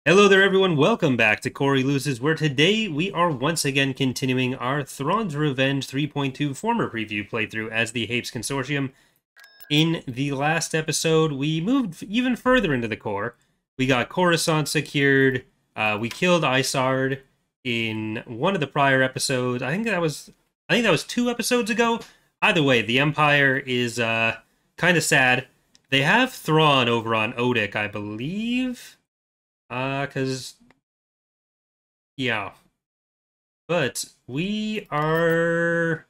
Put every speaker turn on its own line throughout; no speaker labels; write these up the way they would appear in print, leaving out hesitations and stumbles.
Hello there everyone, welcome back to Corey Loses, where today we are once again continuing our Thrawn's Revenge 3.2 former preview playthrough as the Hapes Consortium. In the last episode, we moved even further into the core. We got Coruscant secured, we killed Isard in one of the prior episodes. I think that was 2 episodes ago. Either way, the Empire is kind of sad. They have Thrawn over on Odic, I believe. Yeah. But we are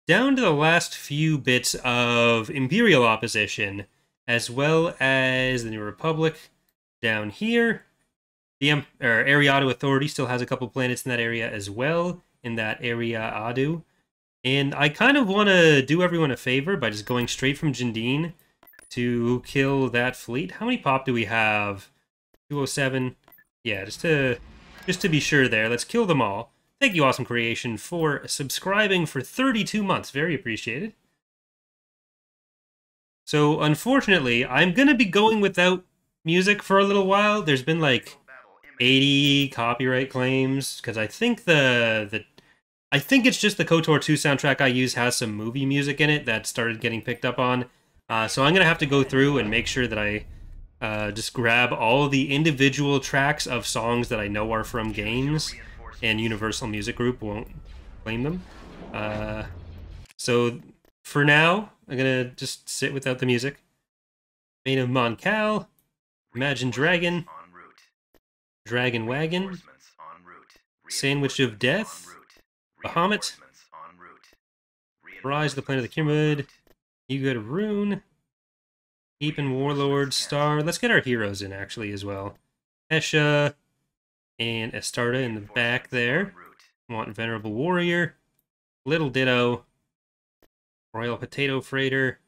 down to the last few bits of Imperial opposition, as well as the New Republic down here. The Ariado Authority still has a couple planets in that area as well, in that area Adu. And I kind of want to do everyone a favor by just going straight from Jindine to kill that fleet. How many pop do we have? 207. Yeah, just to be sure there. Let's kill them all. Thank you, Awesome Creation, for subscribing for 32 months. Very appreciated. So, unfortunately, I'm going to be going without music for a little while. There's been like 80 copyright claims, because I think I think it's just the KOTOR 2 soundtrack I use has some movie music in it that started getting picked up on. So I'm going to have to go through and make sure that I just grab all of the individual tracks of songs that I know are from games, and Universal Music Group won't claim them. So for now, I'm going to just sit without the music. Bane of Mon Cal, Imagine Dragon, Dragon Wagon, Sandwich of Death, Bahamut, Rise of the Planet of the Kirmud, You Got a Rune, Keeping Warlord, Star. Let's get our heroes in, actually, as well. Hesha and Astarta in the back there. Want Venerable Warrior, Little Ditto, Royal Potato Freighter,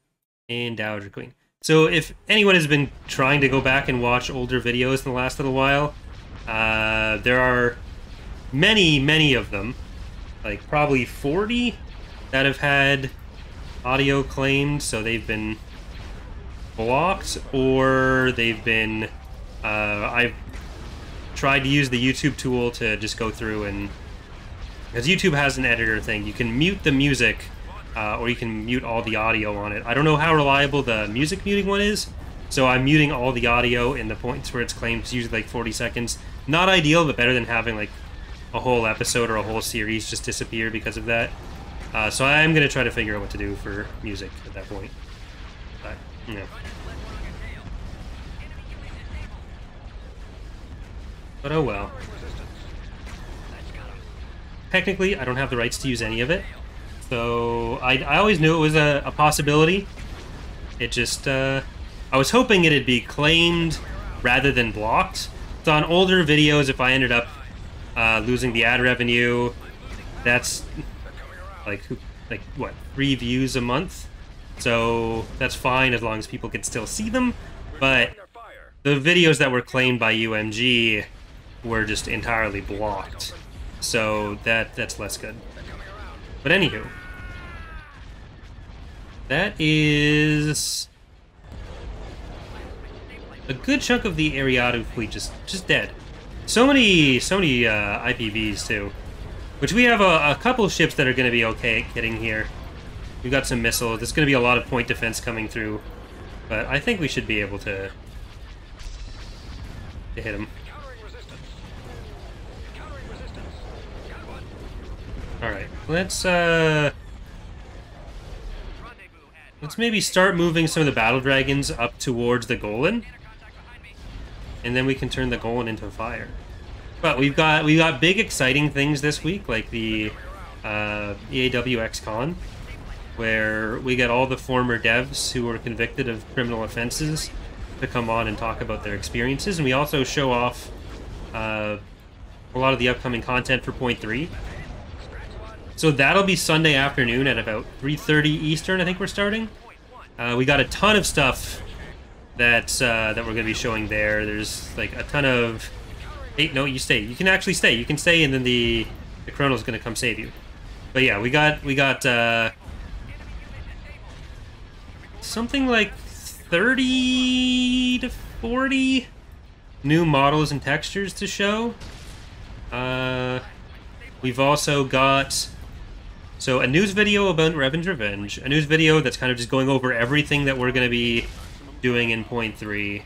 and Dowager Queen. So if anyone has been trying to go back and watch older videos in the last little while, there are many of them, like probably 40, that have had audio claimed, so they've been blocked, or they've been I've tried to use the YouTube tool to just go through, and because YouTube has an editor thing, you can mute the music or you can mute all the audio on it. I don't know how reliable the music muting one is, so I'm muting all the audio in the points where it's claimed. It's usually like 40 seconds. Not ideal, but better than having like a whole episode or a whole series just disappear because of that. So I am going to try to figure out what to do for music at that point. But, yeah. But oh well. Technically, I don't have the rights to use any of it. So I always knew it was a possibility. It just, I was hoping it'd be claimed rather than blocked. So on older videos, if I ended up losing the ad revenue, that's like what, 3 views a month? So that's fine as long as people can still see them. But the videos that were claimed by UMG were just entirely blocked. So that's less good. But anywho, that is a good chunk of the Ariado fleet just dead. So many IPVs too, which we have a couple ships that are going to be okay at getting here. We've got some missiles. There's going to be a lot of point defense coming through, but I think we should be able to hit them. Alright, let's maybe start moving some of the battle dragons up towards the Golan, and then we can turn the Golan into fire. But we've got big exciting things this week, like the EAW XCon, where we get all the former devs who were convicted of criminal offenses to come on and talk about their experiences, and we also show off a lot of the upcoming content for Point 3. So that'll be Sunday afternoon at about 3:30 Eastern, I think we're starting. We got a ton of stuff that we're going to be showing there. There's like a ton of... Hey, no, you stay. You can actually stay. You can stay, and then the Chrono's going to come save you. But yeah, we got something like 30 to 40 new models and textures to show. We've also got a news video about Revan's Revenge, a news video that's kind of just going over everything that we're going to be doing in Point 3,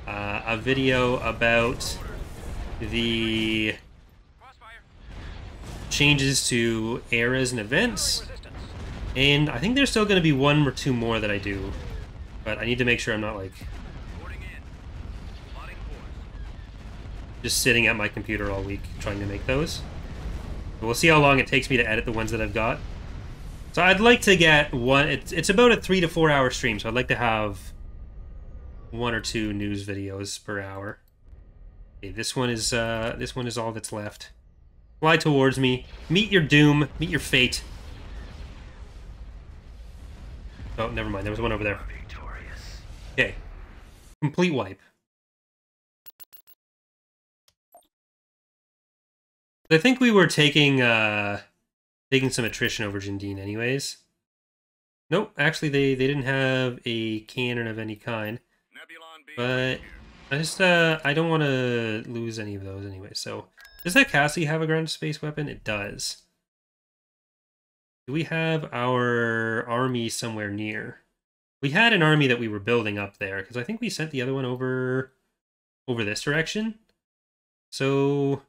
a video about the changes to eras and events, and I think there's still going to be one or two more that I do, but I need to make sure I'm not like just sitting at my computer all week trying to make those. But we'll see how long it takes me to edit the ones that I've got. So I'd like to get one. It's about a 3 to 4 hour stream, so I'd like to have 1 or 2 news videos per hour. Okay, this one is all that's left. Fly towards me. Meet your doom. Meet your fate. Oh, never mind. There was one over there. Okay. Complete wipe. I think we were taking some attrition over Jindine anyways. Nope, actually they didn't have a cannon of any kind. But I just I don't want to lose any of those anyway. So does that Cassie have a ground space weapon? It does. Do we have our army somewhere near? We had an army that we were building up there, because I think we sent the other one over this direction. So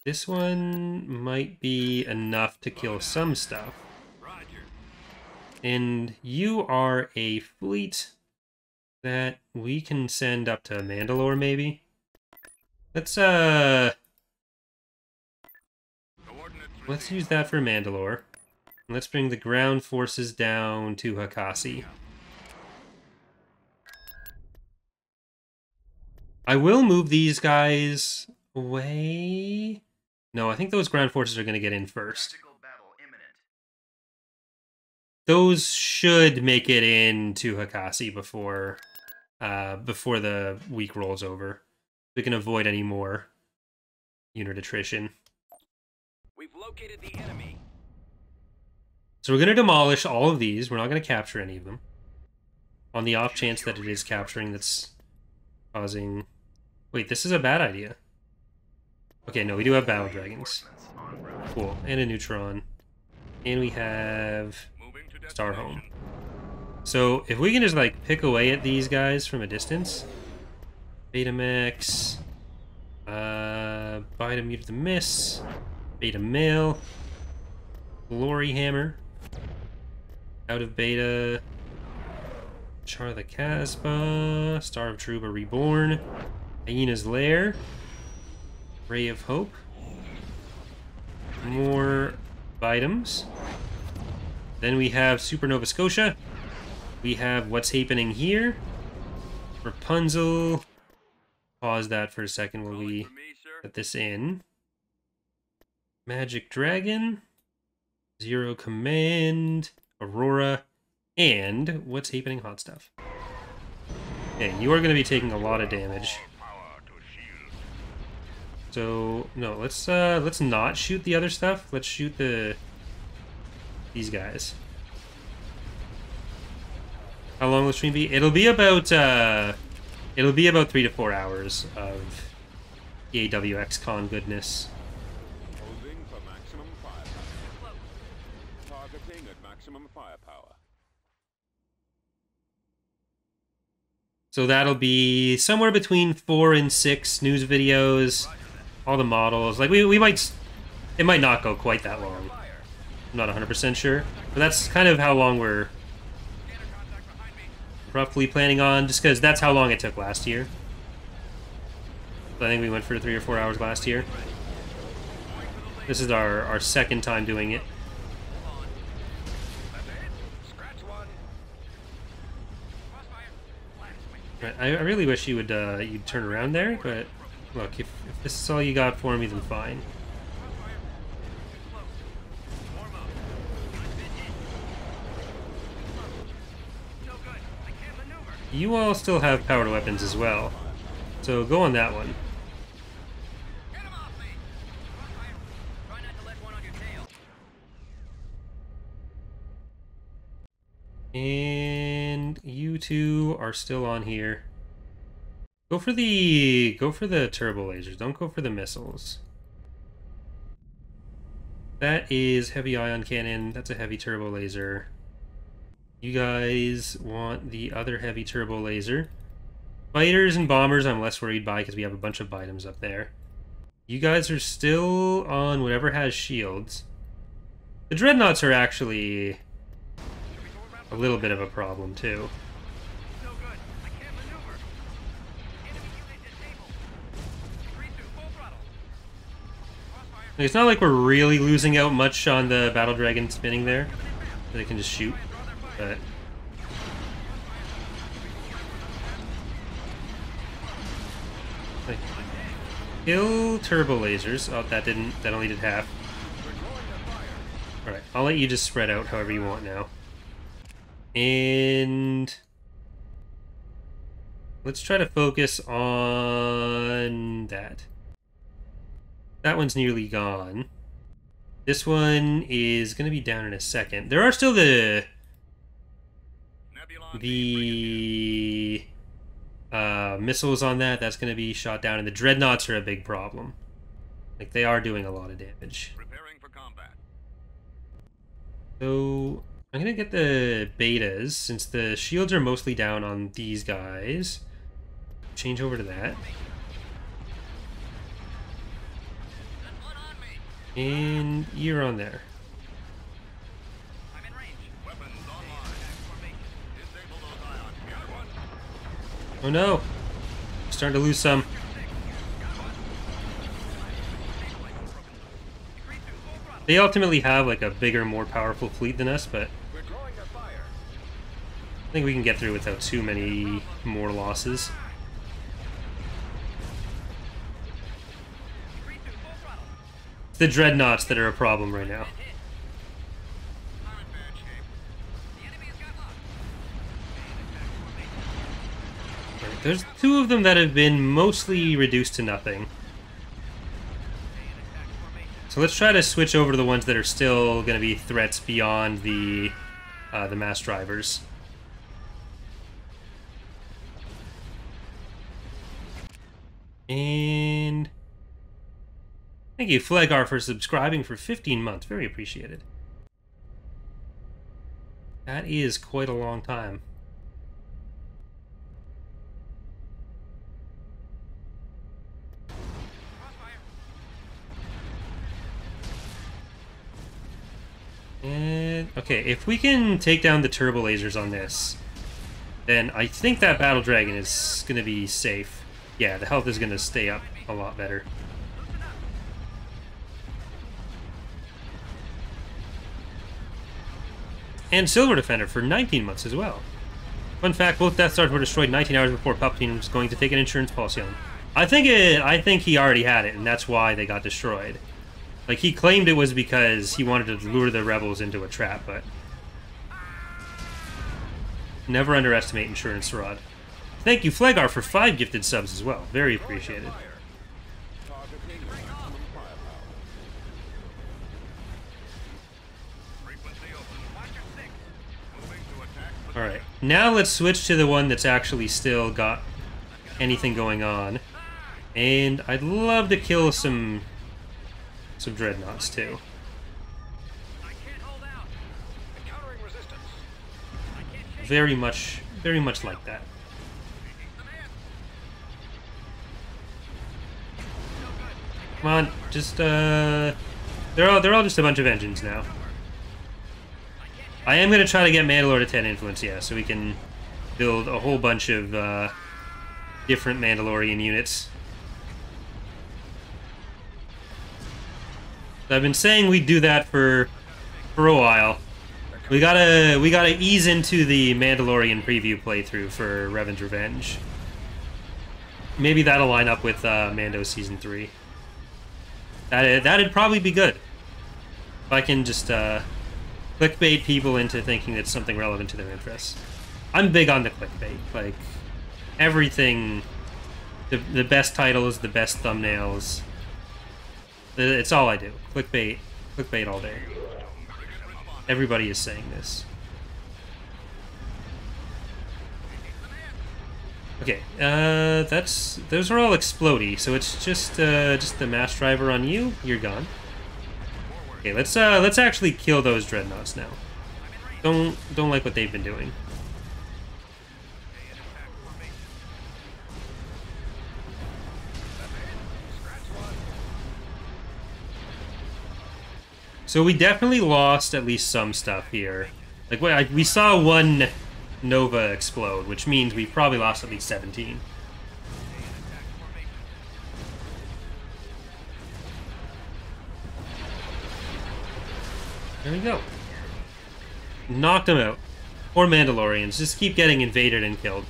this one might be enough to kill some stuff. And you are a fleet that we can send up to Mandalore, maybe? Let's use that for Mandalore. Let's bring the ground forces down to Hakasi. I will move these guys away. No, I think those ground forces are going to get in first. Those should make it into Hakasi before the week rolls over. We can avoid any more unit attrition.
We've located the enemy.
So we're going to demolish all of these. We're not going to capture any of them. On the off chance that it is capturing that's causing... Wait, this is a bad idea. Okay, no, we do have battle dragons. Cool, and a neutron. And we have Starhome. So if we can just like pick away at these guys from a distance. Betamax. Beta Mute the Miss. Beta Male. Glory Hammer. Out of Beta. Char the Casbah. Star of Truba Reborn. Hyena's Lair. Ray of Hope. More items. Then we have Supernova Scotia. We have What's Happening Here. Rapunzel. Pause that for a second while we put this in. Magic Dragon. Zero Command. Aurora. And What's Happening Hot Stuff. Okay, you are going to be taking a lot of damage. So, no, let's not shoot the other stuff. Let's shoot these guys. How long will the stream be? It'll be about 3 to 4 hours of EAWX con goodness.
Holding for maximum firepower. Targeting at maximum firepower.
So that'll be somewhere between 4 and 6 news videos. All the models, like we might, it might not go quite that long. I'm not 100% sure, but that's kind of how long we're roughly planning on, just because that's how long it took last year. So I think we went for 3 or 4 hours last year. This is our second time doing it. Right, I really wish you would you'd turn around there, but look, if this is all you got for me, then fine. You all still have powered weapons as well, so go on that one. And you two are still on here. Go for the turbo lasers. Don't go for the missiles. That is heavy ion cannon. That's a heavy turbo laser. You guys want the other heavy turbo laser. Fighters and bombers I'm less worried by because we have a bunch of items up there. You guys are still on whatever has shields. The dreadnoughts are actually a little bit of a problem too. It's not like we're really losing out much on the battle dragon spinning there. They can just shoot, but like, kill turbo lasers. Oh, that only did half. Alright, I'll let you just spread out however you want now. And let's try to focus on that. That one's nearly gone. This one is going to be down in a second. There are still the missiles on that. That's going to be shot down, and the dreadnoughts are a big problem. Like, they are doing a lot of damage.
Preparing for combat.
So I'm going to get the betas, since the shields are mostly down on these guys. Change over to that. And you're on there.
I'm in range. Weapons online. Disable those ions.
Oh no! Starting to lose some. They ultimately have like a bigger, more powerful fleet than us, but
We're drawing their fire.
I think we can get through without too many more losses. It's the dreadnoughts that are a problem right now.
I'm in bad shape. The enemy has got locked.
Right, there's two of them that have been mostly reduced to nothing. So let's try to switch over to the ones that are still going to be threats beyond the mass drivers. And thank you, Flagar, for subscribing for 15 months. Very appreciated. That is quite a long time. And okay, if we can take down the turbo lasers on this, then I think that battle dragon is going to be safe. Yeah, the health is going to stay up a lot better. And Silver Defender for 19 months as well. Fun fact, both Death Stars were destroyed 19 hours before Palpatine was going to take an insurance policy on them. I think he already had it, and that's why they got destroyed. Like, he claimed it was because he wanted to lure the rebels into a trap, but never underestimate Insurance Rod. Thank you, Flagar, for 5 gifted subs as well. Very appreciated.
Targeting maximum firepower. Frequency open. Watch your 6. Moving to attack.
Alright, now let's switch to the one that's actually still got anything going on. And I'd love to kill some dreadnoughts too.
I can't hold out. Encountering resistance. I can't shake.
Very much like that. Come on, just they're all just a bunch of engines now. I am gonna try to get Mandalore to 10 influence, yeah, so we can build a whole bunch of different Mandalorian units. I've been saying we'd do that for a while. We gotta ease into the Mandalorian preview playthrough for Revan's Revenge. Maybe that'll line up with Mando Season 3. That'd probably be good. If I can just clickbait people into thinking it's something relevant to their interests. I'm big on the clickbait. Like, everything, the best titles, the best thumbnails. It's all I do. Clickbait all day. Everybody is saying this. Okay, those are all explodey, so it's just the mass driver on you. You're gone. Okay, let's actually kill those dreadnoughts now. Don't like what they've been doing. So we definitely lost at least some stuff here. Like, we saw one Nova explode, which means we probably lost at least 17. There we go. Knocked them out. Or Mandalorians. Just keep getting invaded and killed.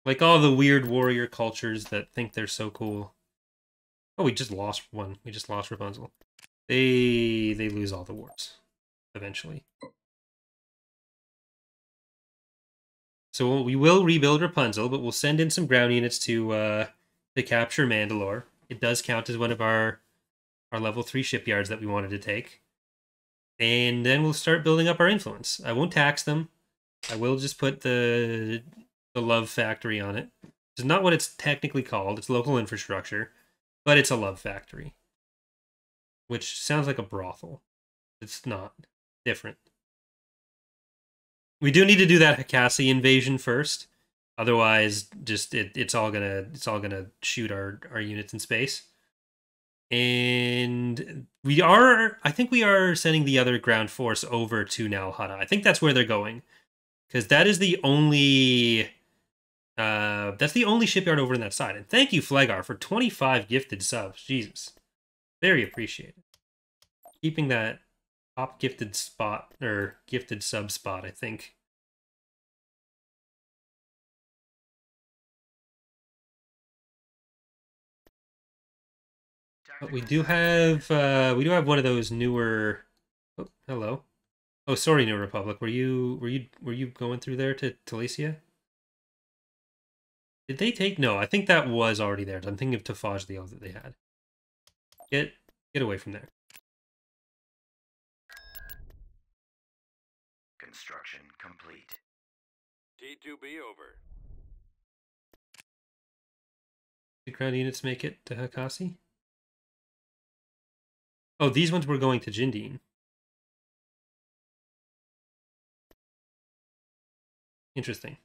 Like all the weird warrior cultures that think they're so cool. Oh, we just lost one. We just lost Rapunzel. They lose all the wars. Eventually. So we will rebuild Rapunzel, but we'll send in some ground units to capture Mandalore. It does count as one of our level 3 shipyards that we wanted to take. And then we'll start building up our influence. I won't tax them. I will just put the love factory on it. It's not what it's technically called. It's local infrastructure. But it's a love factory. Which sounds like a brothel. It's not. Different. We do need to do that Hakasi invasion first. Otherwise, just it's all gonna shoot our units in space. And I think we are sending the other ground force over to Nal Hutta. I think that's where they're going. Because that is the only shipyard over on that side. And thank you, Flagar, for 25 gifted subs. Jesus. Very appreciated. Keeping that top gifted spot, or gifted sub spot, I think. But we do have one of those newer. Oh, hello. Oh, sorry, New Republic. Were you going through there to Telesia? Did they take? No, I think that was already there. I'm thinking of Tafaj, the oath that they had. Get away from there.
Construction complete.
T2B over.
Did ground units make it to Hakasi? Oh, these ones were going to Jindine. Interesting.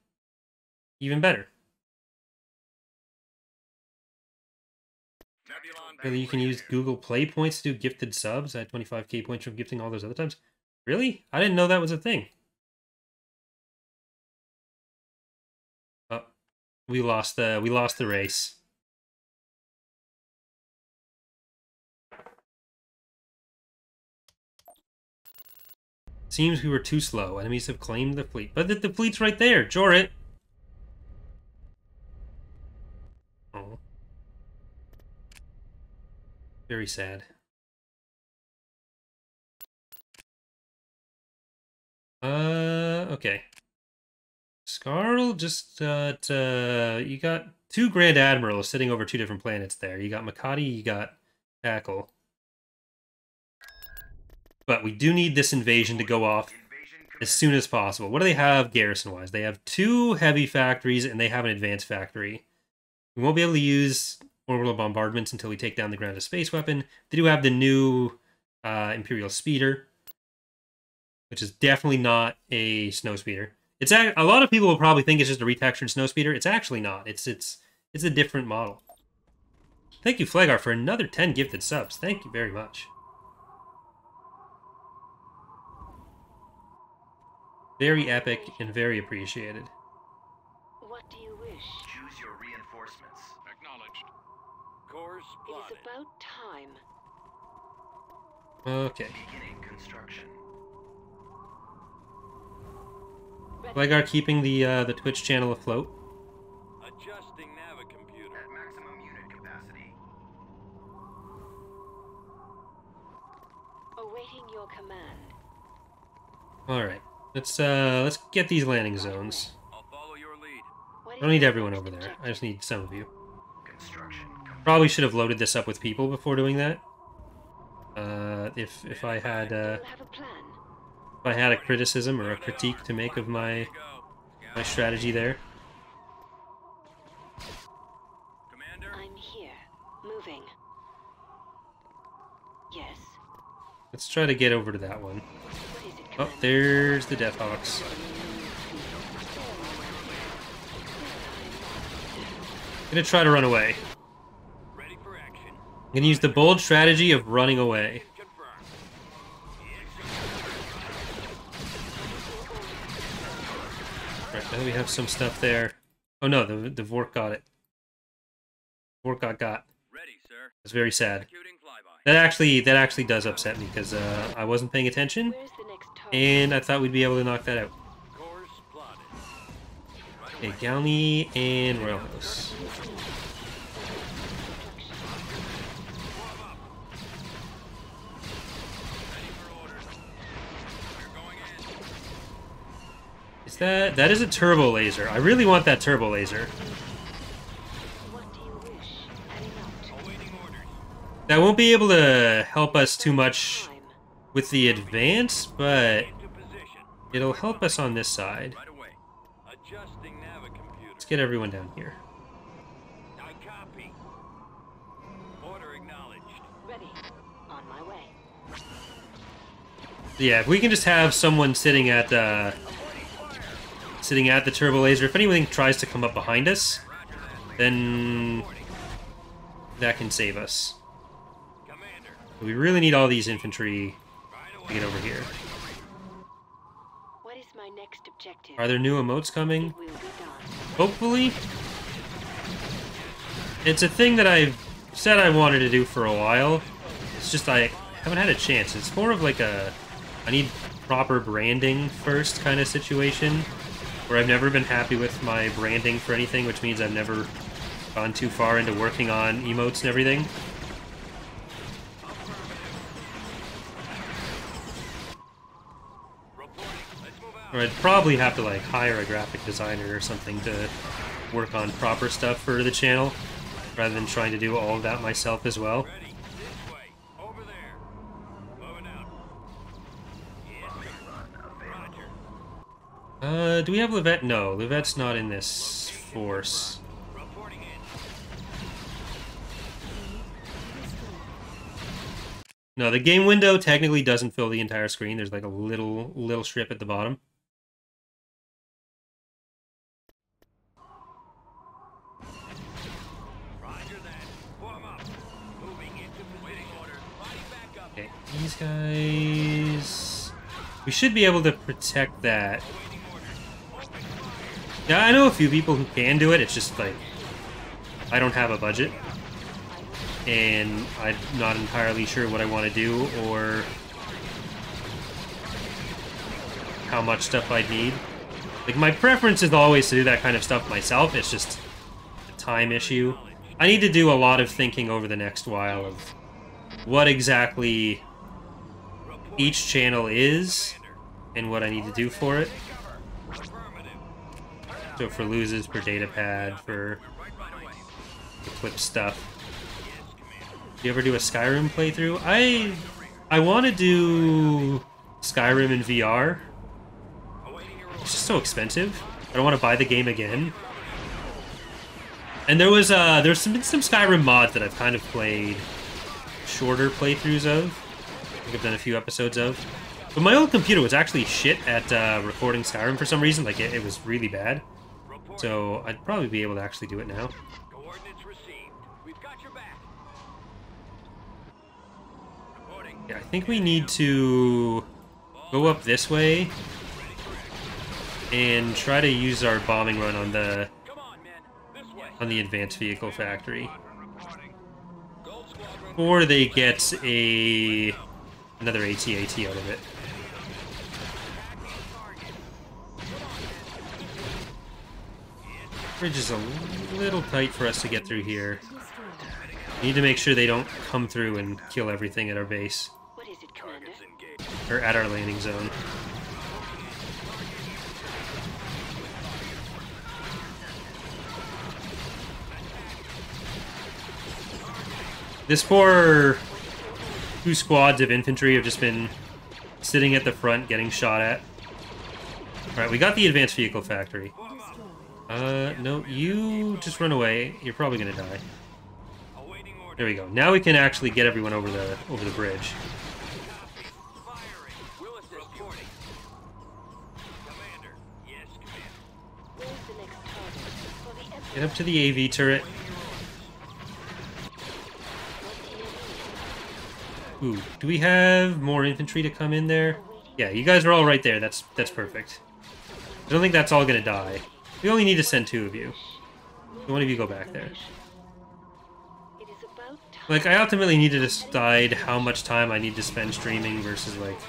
Even better. Really, you can use Google Play points to do gifted subs. I had 25k points from gifting all those other times. Really? I didn't know that was a thing. Oh, we lost the race. Seems we were too slow. Enemies have claimed the fleet. But the fleet's right there. Jorit. Oh. Very sad. Okay. Scarl, just, you got 2 Grand Admirals sitting over 2 different planets there. You got Makati, you got Tackle. But we do need this invasion to go off as soon as possible. What do they have garrison-wise? They have 2 heavy factories, and they have an advanced factory. We won't be able to use orbital bombardments until we take down the ground-to-space weapon. They do have the new Imperial Speeder, which is definitely not a snow speeder. A lot of people will probably think it's just a retextured snow speeder. It's actually not. It's a different model. Thank you, Flagar, for another 10 gifted subs. Thank you very much. Very epic and very appreciated.
What do you wish?
Choose your reinforcements.
Acknowledged. Course plotted.
It is about time.
Okay.
Beginning construction.
Flagar keeping the Twitch channel afloat.
Adjusting navicomputer.
At maximum unit capacity.
Awaiting your command.
All right. Let's get these landing zones.
I'll follow your lead.
What
I don't need everyone over there. I just need some of you.
Construction complete.
Probably should have loaded this up with people before doing that. If I had
You'll have a plan.
if I had a criticism or a critique to make of my Nice strategy there.
Commander?
I'm here. Moving. Yes.
Let's try to get over to that one.
What is it,
Oh,
Commander?
there's the Deathhawks. Gonna try to run away.
Ready for action.
I'm gonna use the bold strategy of running away.
Confirmed.
Right, now we have some stuff there. Oh no, the Vork got it. Vork got.
Ready, sir.
It's very sad.
Executing flyby.
That actually does upset me because I wasn't paying attention,
Where's the next target?
and I thought we'd be able to knock that out.
Course plotted.
Okay, Galney and Royal House.
Ready for orders. We're going in.
Is that is a turbo laser? I really want that turbo laser.
What do you wish? Heading out.
Awaiting orders.
That won't be able to help us too much
Time.
with the advance, but
Into position.
it'll help us on this side.
Right away. Adjusting navicomputer.
Let's get everyone down here.
I copy. Order acknowledged.
Ready. On my way.
Yeah, if we can just have someone sitting at the turbo laser, if anything tries to come up behind us,
Roger that.
then that can save us.
Commander.
We really need all these infantry
Right
to
away.
get over here.
What is my next objective?
Are there new emotes coming?
It will be done.
Hopefully. It's a thing that I've said I wanted to do for a while. It's just I haven't had a chance. It's more of like a I need proper branding first kind of situation, where I've never been happy with my branding for anything, which means I've never gone too far into working on emotes and everything.
Reporting. Let's move out.
Or I'd probably have to like hire a graphic designer or something to work on proper stuff for the channel, rather than trying to do all of that myself as well.
Ready. This way. Over there. Moving out. Yes. Roger.
Do we have Livette? No, Livette's not in this force.
Reporting in.
No, the game window technically doesn't fill the entire screen. There's like a little strip at the bottom.
Roger that. Form up. Moving into waiting order. Body back up.
Okay, these guys... We should be able to protect that.
Waiting order. Open fire.
Yeah, I know a few people who can do it. It's just like... I don't have a budget. And I'm not entirely sure what I want to do or how much stuff I'd need. Like, my preference is always to do that kind of stuff myself. It's just a time issue. I need to do a lot of thinking over the next while of what exactly each channel is and what I need to do for it.
Affirmative.
So for loses, for data pad, for
Right away.
equip stuff.
Yes, Commander.
Do you ever do a Skyrim playthrough? I want to do Skyrim in VR.
Awaiting your
It's just so expensive. I don't want to buy the game again. And there's some Skyrim mods that I've kind of played shorter playthroughs of. I think I've done a few episodes of. But my old computer was actually shit at recording Skyrim for some reason. Like, it was really bad.
report.
So I'd probably be able to actually do it now.
Coordinates received. We've got your back. Reporting.
Yeah, I think we need to go up this way and try to use our bombing run on the
Come on, men. This way.
advanced vehicle factory
Reporting. Gold Squadron.
before they get another AT-AT out of it. Bridge is a little tight for us to get through here. We need to make sure they don't come through and kill everything at our base
What is it, Commander?
Targets engaged.
or at our landing zone. This poor 2 squads of infantry have just been sitting at the front getting shot at. Alright, we got the advanced vehicle factory.
Whoa.
No, you just run away. You're probably gonna die.
Awaiting order.
There we go. Now we can actually get everyone over the bridge.
Firing. Will assist reporting. Commander. Yes, Commander.
Where's the next target? For the Emperor.
Get up to the AV turret.
What do you need?
Ooh, do we have more infantry to come in there? Yeah, you guys are all right there. That's perfect. I don't think that's all gonna die. We only need to send 2 of you. So one of you go back there.
It is about time.
Like, I ultimately need to decide how much time I need to spend streaming versus, like,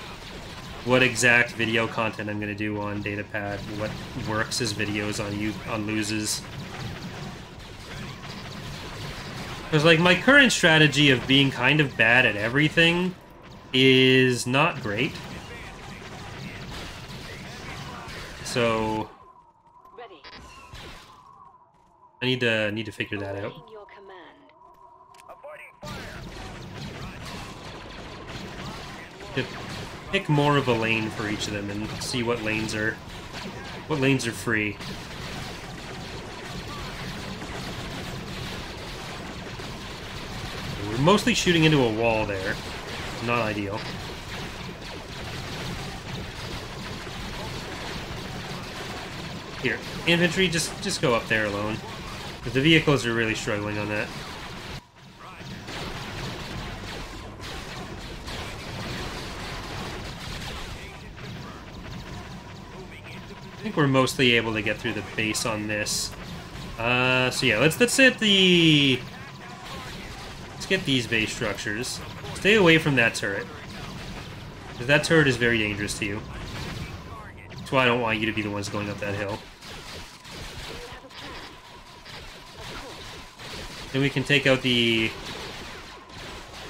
what exact video content I'm gonna do on Datapad, what works as videos on Loses. Because, like, my current strategy of being kind of bad at everything is not great. So
Ready.
I need to figure that out.
Awaiting your command.
Avoiding fire.
To pick more of a lane for each of them and see what lanes are free. We're mostly shooting into a wall there. Not ideal. Here, infantry, just go up there alone. But the vehicles are really struggling on that. I think we're mostly able to get through the base on this. So yeah, let's hit the... Let's get these base structures. Stay away from that turret. Because that turret is very dangerous to you. That's why I don't want you to be the ones going up that hill.
Do you have a plan? Of course.
Then we can take out the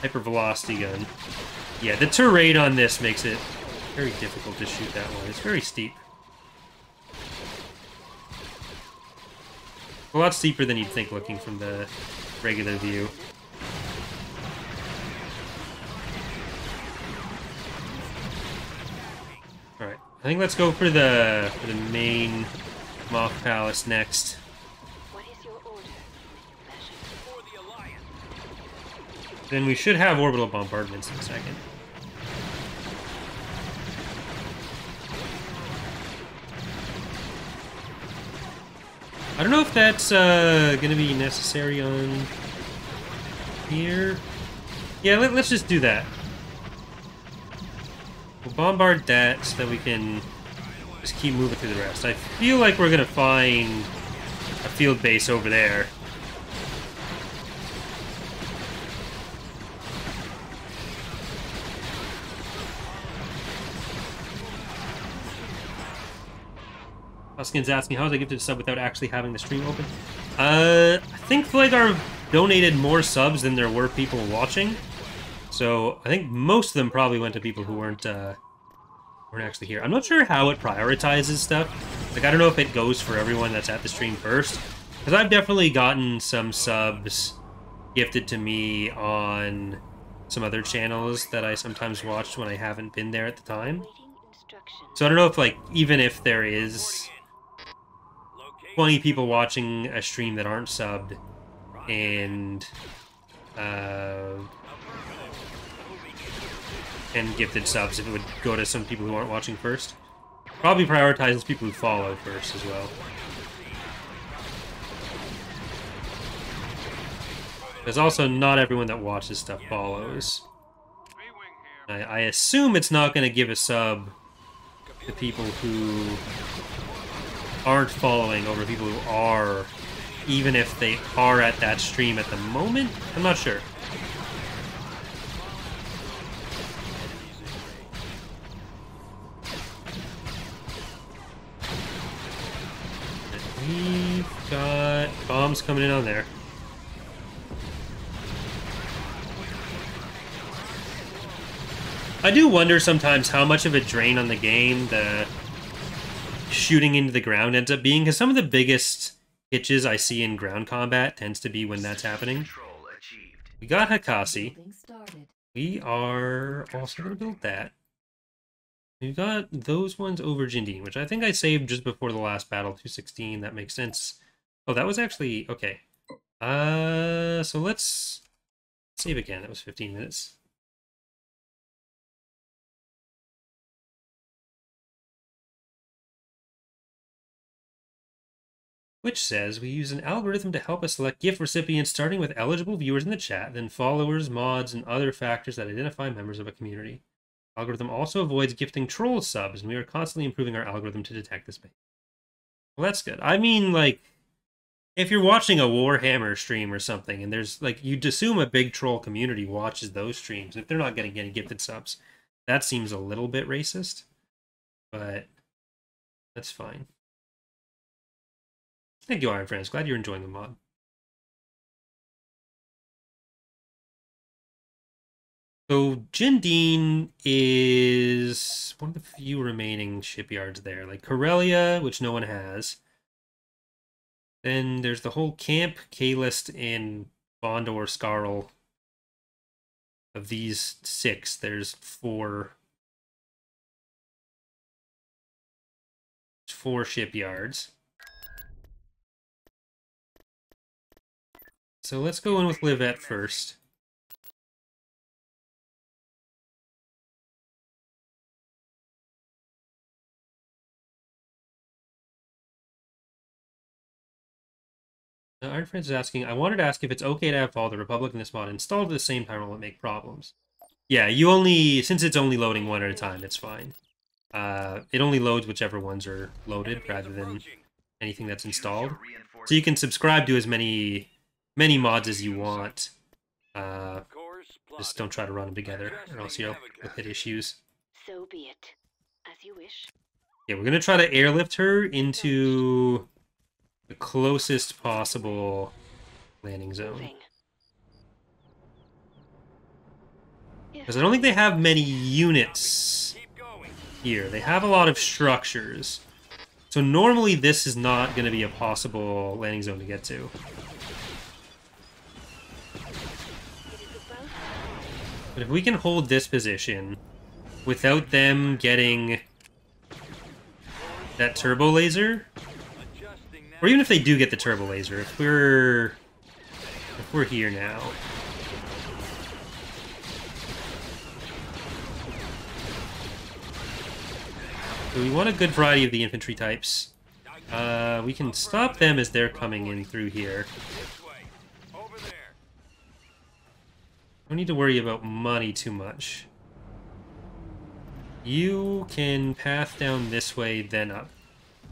hypervelocity gun. Yeah, the terrain on this makes it very difficult to shoot that one. It's very steep. A lot steeper than you'd think looking from the regular view. Alright, I think let's go for the main Moth Palace next.
What is your order, Mr. Passion?
For the Alliance.
Then we should have orbital bombardments in a second. I don't know if that's gonna be necessary on here. Yeah, let's just do that. We'll bombard that so that we can just keep moving through the rest. I feel like we're gonna find a field base over there. Huskin's asking, how was I gifted a sub without actually having the stream open? I think Flagar donated more subs than there were people watching. So I think most of them probably went to people who weren't actually here. I'm not sure how it prioritizes stuff. Like, I don't know if it goes for everyone that's at the stream first. Because I've definitely gotten some subs gifted to me on some other channels that I sometimes watched when I haven't been there at the time.
Waiting instructions.
So I don't know if, like, even if there is 20 people watching a stream that aren't subbed and gifted subs, if it would go to some people who aren't watching first. Probably prioritizes people who follow first as well. There's also not everyone that watches stuff follows. I assume it's not going to give a sub to people who aren't following over people who are, even if they are at that stream at the moment. I'm not sure. We've got bombs coming in on there. I do wonder sometimes how much of a drain on the game the shooting into the ground ends up being, because some of the biggest hitches I see in ground combat tends to be when that's happening.
Control achieved.
We got Hakasi.
Building started.
We are also going to build that. We've got those ones over Jindine, which I think I saved just before the last battle, 216. That makes sense. Oh, that was actually... Okay. So let's save again. That was 15 minutes. Which says we use an algorithm to help us select gift recipients, starting with eligible viewers in the chat, then followers, mods, and other factors that identify members of a community. Algorithm also avoids gifting troll subs, and we are constantly improving our algorithm to detect this behavior. Well, that's good. I mean, like, if you're watching a Warhammer stream or something, and there's, like, you'd assume a big troll community watches those streams. If they're not getting any gifted subs, that seems a little bit racist, but that's fine. Thank you, Iron Friends. Glad you're enjoying the mod. So, Jindine is one of the few remaining shipyards there. Like Corellia, which no one has. Then there's the whole camp, Kaelist, and Bondor, Skarl. Of these 6, there's 4 shipyards. So let's go in with Livette first. Iron Friends is asking, I wanted to ask if it's okay to have all the Republic in this mod installed at the same time or will it make problems? Yeah, since it's only loading one at a time, it's fine. It only loads whichever ones are loaded rather than anything that's installed. So you can subscribe to as many mods as you want. Just don't try to run them together, or else you'll hit issues.
So be it. As you wish.
Yeah, we're gonna try to airlift her into the closest possible landing zone. Because I don't think they have many units here. They have a lot of structures. So normally this is not going to be a possible landing zone to get to. But if we can hold this position without them getting that turbo laser, or even if they do get the turbo laser, if we're here now. So we want a good variety of the infantry types. We can stop them as they're coming in through here. Don't need to worry about money too much. You can path down this way, then up.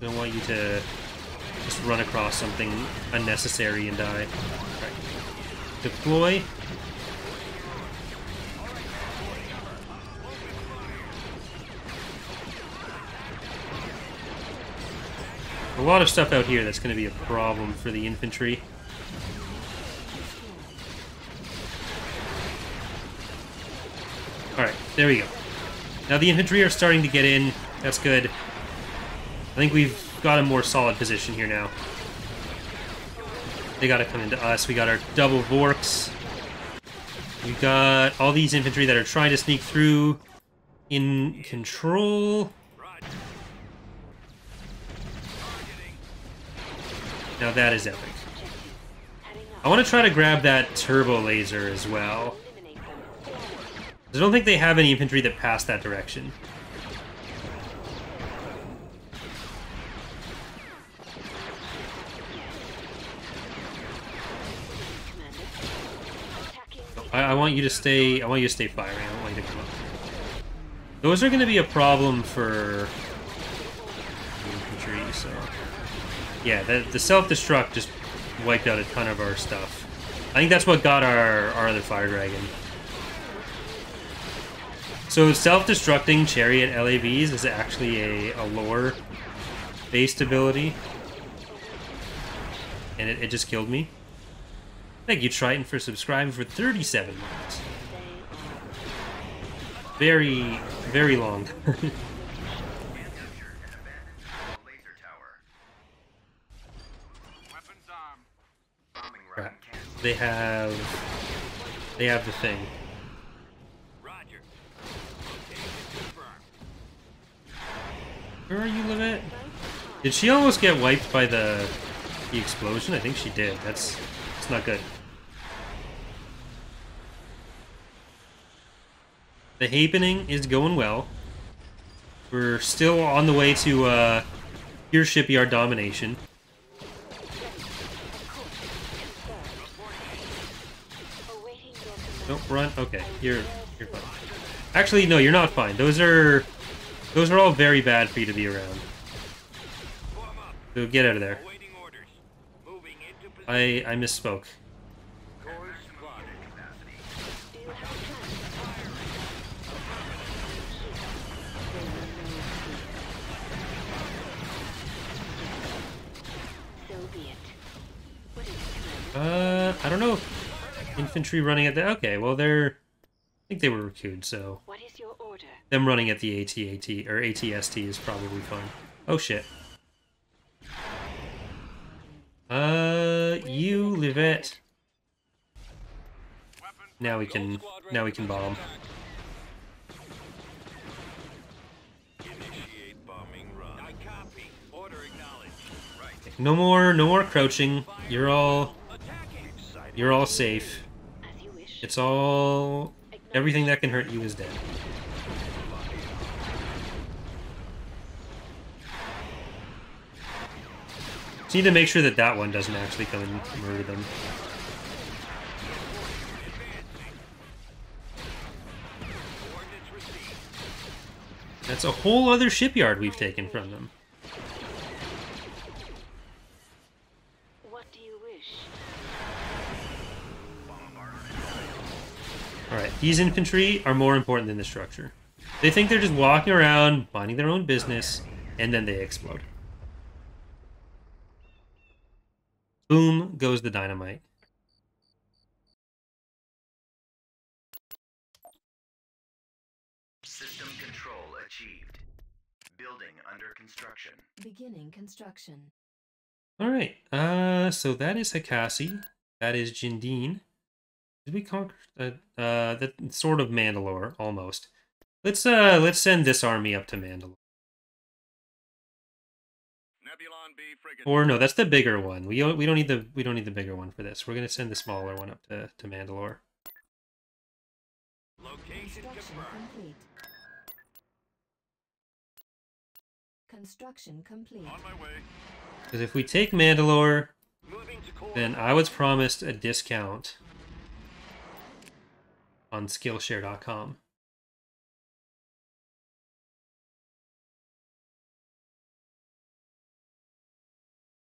I don't want you to just run across something unnecessary and die. Right. Deploy. A lot of stuff out here that's going to be a problem for the infantry. Alright, there we go. Now the infantry are starting to get in. That's good. I think we've got a more solid position here now. They gotta come into us. We got our double Vorks. We got all these infantry that are trying to sneak through in control. Now that is epic. I want to try to grab that turbo laser as well. I don't think they have any infantry that pass that direction. I want you to stay. I want you to stay firing. I don't want you to come up. Those are going to be a problem for infantry. So, yeah, the self-destruct just wiped out a ton of our stuff. I think that's what got our other fire dragon. So self-destructing chariot LAVs is actually a lore-based ability, and it just killed me. Thank you, Triton, for subscribing for 37 months. Very, very long. Crap. They have the thing. Where are you, Livette? Did she almost get wiped by the explosion? I think she did. That's not good. The hapening is going well. We're still on the way to pure shipyard domination. Don't run. Okay, you're fine. Actually, no, you're not fine. Those are all very bad for you to be around. So get out of there. I misspoke. I don't know if infantry running at the... Okay, well, I think they were recruited, so...
What is your order?
Them running at the AT-AT, or ATST is probably fine. Oh, shit. You, Livette. Now we can bomb.
Initiate bombing run. I copy. Order acknowledged. Right.
No more crouching. You're all safe.
As you wish.
It's all... Everything that can hurt you is dead. Just need to make sure that one doesn't actually come and murder them. That's a whole other shipyard we've taken from them.
What do you wish?
Alright, these infantry are more important than the structure. They think they're just walking around, minding their own business, and then they explode. Boom goes the dynamite.
System control achieved. Building under construction.
Beginning construction.
Alright, so that is Hakasi. That is Jindine. Did we conquer that sort of Mandalore almost? Let's send this army up to Mandalore.
Nebulon B frigate.
Or no, that's the bigger one. We don't need the bigger one for this. We're gonna send the smaller one up to Mandalore.
Location
Construction
confirmed.
complete. Construction complete.
On my way.
Because if we take Mandalore,
Moving to core.
then I was promised a discount on Skillshare.com.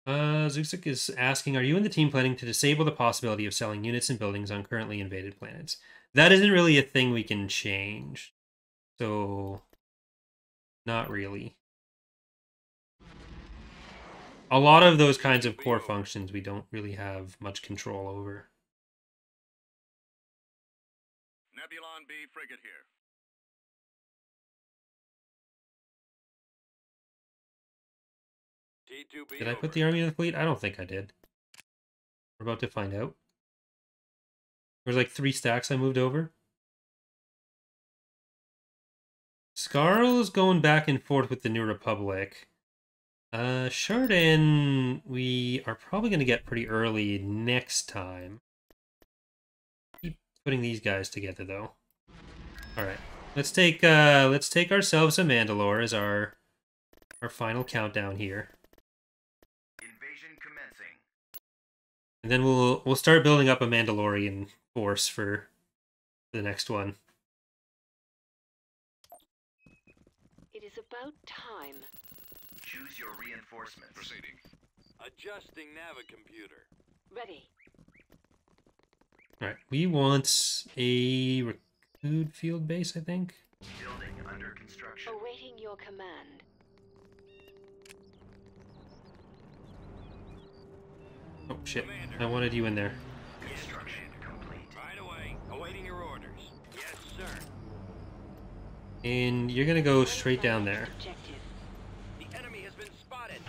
Zuxik is asking, are you and the team planning to disable the possibility of selling units and buildings on currently invaded planets? That isn't really a thing we can change. So, not really. A lot of those kinds of core functions we don't really have much control over.
Nebulon B frigate here. T2B
Did I
over.
put the army in the fleet? I don't think I did. We're about to find out. There's like 3 stacks I moved over. Scarl is going back and forth with the New Republic. Chardin, we are probably going to get pretty early next time. Keep putting these guys together, though. All right, let's take ourselves a Mandalore as our final countdown here,
Invasion commencing.
and then we'll start building up a Mandalorian force for the next one.
It is about time.
Choose your reinforcements.
Proceeding. Adjusting navicomputer.
Ready.
All right, we want a recruit field base, I think.
Building under construction.
Awaiting your command.
Oh shit!
Commander.
I wanted you in there.
Construction complete.
Right away. Awaiting your orders. Yes, sir.
And you're gonna go straight down there.
Objective.
The enemy has been spotted.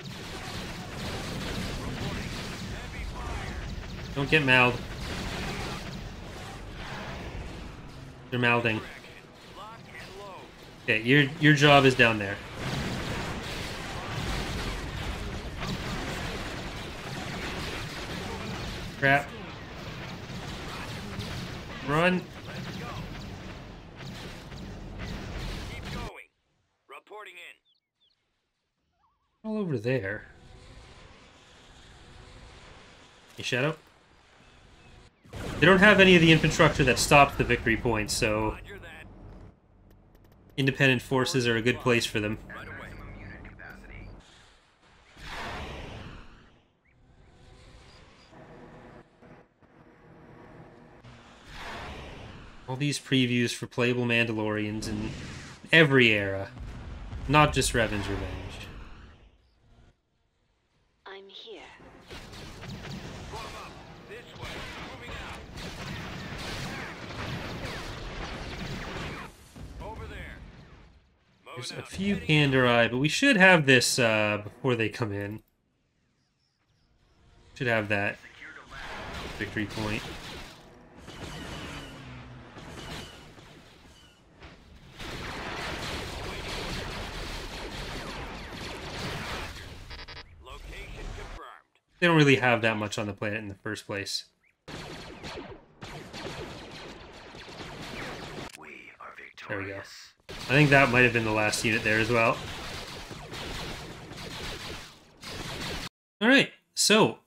Reporting. Heavy fire.
Don't get mouthed. They're mouthing.
Lock and load.
Okay, your job is down there. Crap. Run.
Keep going. Reporting in.
All over there. Hey, Shadow. They don't have any of the infrastructure that stops the victory points, so
Roger that.
independent forces are a good place for them.
Right away.
Maximum unit capacity.
All these previews for playable Mandalorians in every era, not just Revan's Revenge.
I'm here.
Form up. This way. Moving out. Over there.
There's
Moving
a
out.
few
Heading
Pandori, but we should have this before they come in. Should have that
Secured a lab.
victory point.
Location confirmed.
They don't really have that much on the planet in the first place.
We are
There we go.
victorious.
I think that might have been the last unit there as well. Alright, so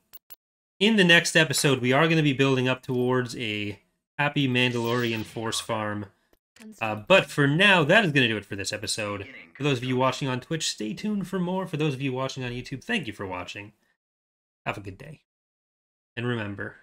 in the next episode, we are going to be building up towards a happy Mandalorian force farm. But for now, that is going to do it for this episode. For those of you watching on Twitch, stay tuned for more. For those of you watching on YouTube, thank you for watching. Have a good day. And remember,